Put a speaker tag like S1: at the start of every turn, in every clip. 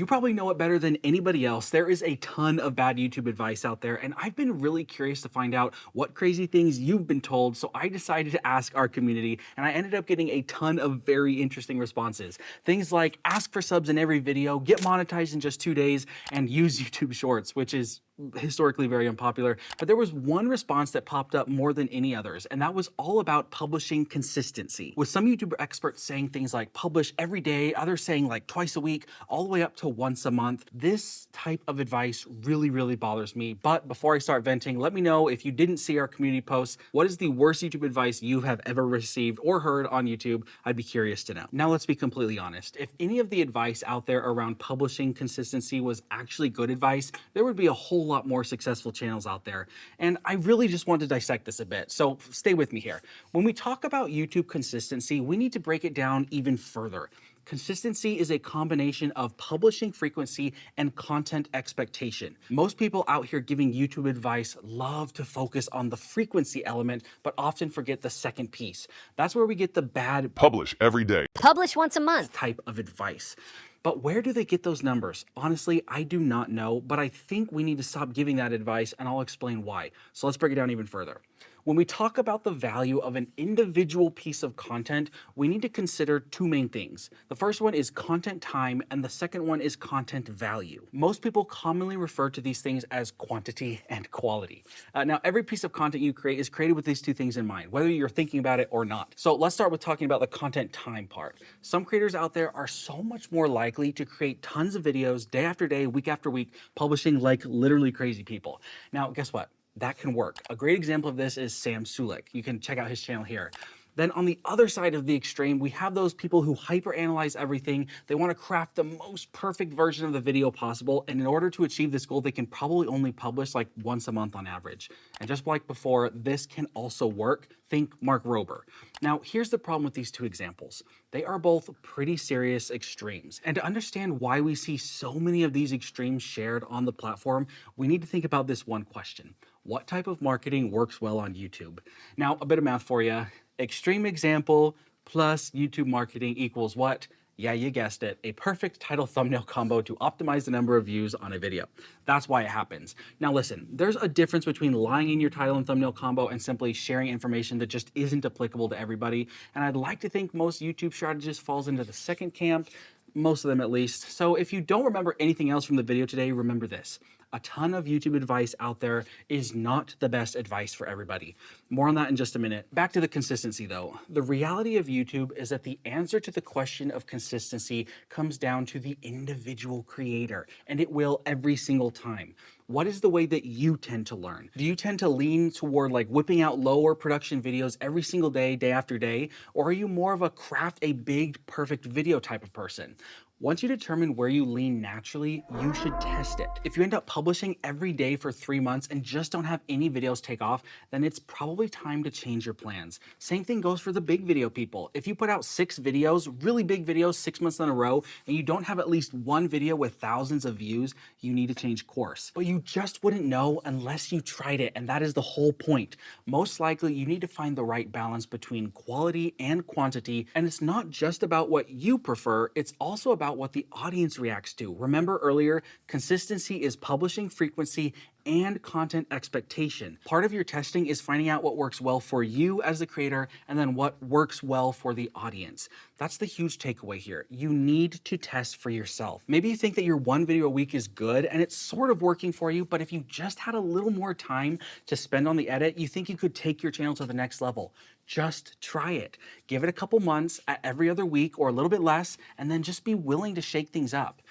S1: You probably know it better than anybody else. There is a ton of bad YouTube advice out there, and I've been really curious to find out what crazy things you've been told, so I decided to ask our community, and I ended up getting a ton of very interesting responses. Things like ask for subs in every video, get monetized in just 2 days, and use YouTube Shorts, which is historically very unpopular. But there was one response that popped up more than any others, and that was all about publishing consistency. With some YouTuber experts saying things like publish every day, others saying like twice a week, all the way up to once a month. This type of advice really bothers me. But before I start venting, let me know if you didn't see our community posts, what is the worst YouTube advice you have ever received or heard on YouTube? I'd be curious to know. Now let's be completely honest. If any of the advice out there around publishing consistency was actually good advice, there would be a whole lot more successful channels out there. And I really just want to dissect this a bit. So stay with me here. When we talk about YouTube consistency, we need to break it down even further. Consistency is a combination of publishing frequency and content expectation. Most people out here giving YouTube advice love to focus on the frequency element, but often forget the second piece. That's where we get the bad
S2: Publish every day.
S3: Publish once a month
S1: type of advice. But where do they get those numbers? Honestly, I do not know, but I think we need to stop giving that advice, and I'll explain why. So let's break it down even further. When we talk about the value of an individual piece of content, we need to consider two main things. The first one is content time, and the second one is content value. Most people commonly refer to these things as quantity and quality. Now, every piece of content you create is created with these two things in mind, whether you're thinking about it or not. So let's start with talking about the content time part. Some creators out there are so much more likely to create tons of videos day after day, week after week, publishing like literally crazy people. Now, guess what? That can work. A great example of this is Sam Sulek. You can check out his channel here. Then on the other side of the extreme, we have those people who hyperanalyze everything. They want to craft the most perfect version of the video possible. And in order to achieve this goal, they can probably only publish like once a month on average. And just like before, this can also work. Think Mark Rober. Now, here's the problem with these two examples. They are both pretty serious extremes. And to understand why we see so many of these extremes shared on the platform, we need to think about this one question. What type of marketing works well on YouTube? Now, a bit of math for you. Extreme example plus YouTube marketing equals what? Yeah, you guessed it, a perfect title thumbnail combo to optimize the number of views on a video. That's why it happens. Now listen, there's a difference between lying in your title and thumbnail combo and simply sharing information that just isn't applicable to everybody. And I'd like to think most YouTube strategists falls into the second camp, most of them at least. So if you don't remember anything else from the video today, remember this. A ton of YouTube advice out there is not the best advice for everybody. More on that in just a minute. Back to the consistency though. The reality of YouTube is that the answer to the question of consistency comes down to the individual creator, and it will every single time. What is the way that you tend to learn? Do you tend to lean toward like whipping out lower production videos every single day, day after day? Or are you more of a craft a big, perfect video type of person? Once you determine where you lean naturally, you should test it. If you end up publishing every day for 3 months and just don't have any videos take off, then it's probably time to change your plans. Same thing goes for the big video people. If you put out 6 videos, really big videos, 6 months in a row, and you don't have at least one video with thousands of views, you need to change course. But you just wouldn't know unless you tried it, and that is the whole point. Most likely, you need to find the right balance between quality and quantity, and it's not just about what you prefer, it's also about what the audience reacts to. Remember earlier, consistency is publishing frequency and content expectation. Part of your testing is finding out what works well for you as the creator and then what works well for the audience. That's the huge takeaway here. You need to test for yourself. Maybe you think that your one video a week is good and it's sort of working for you, but if you just had a little more time to spend on the edit, you think you could take your channel to the next level. Just try it. Give it a couple months at every other week or a little bit less, and then just be willing to shake things up.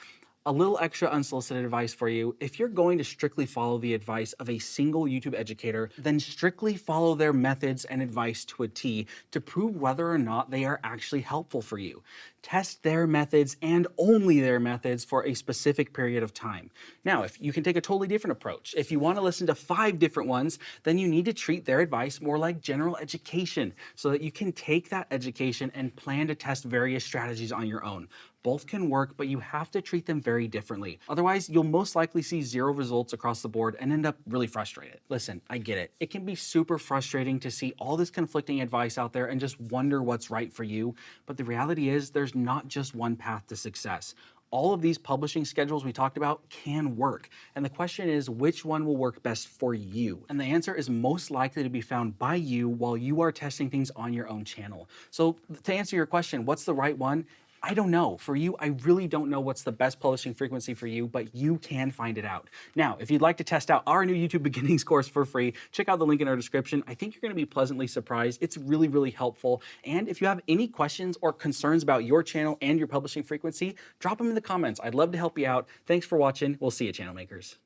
S1: A little extra unsolicited advice for you. If you're going to strictly follow the advice of a single YouTube educator, then strictly follow their methods and advice to a T to prove whether or not they are actually helpful for you. Test their methods and only their methods for a specific period of time. Now, if you can take a totally different approach. If you want to listen to 5 different ones, then you need to treat their advice more like general education so that you can take that education and plan to test various strategies on your own. Both can work, but you have to treat them very differently. Otherwise, you'll most likely see 0 results across the board and end up really frustrated. Listen, I get it. It can be super frustrating to see all this conflicting advice out there and just wonder what's right for you. But the reality is there's not just one path to success. All of these publishing schedules we talked about can work. And the question is, which one will work best for you? And the answer is most likely to be found by you while you are testing things on your own channel. So to answer your question, what's the right one? I don't know. For you, I really don't know what's the best publishing frequency for you, but you can find it out. Now, if you'd like to test out our new YouTube beginnings course for free, check out the link in our description. I think you're going to be pleasantly surprised. It's really, really helpful. And if you have any questions or concerns about your channel and your publishing frequency, drop them in the comments. I'd love to help you out. Thanks for watching. We'll see you, channel makers.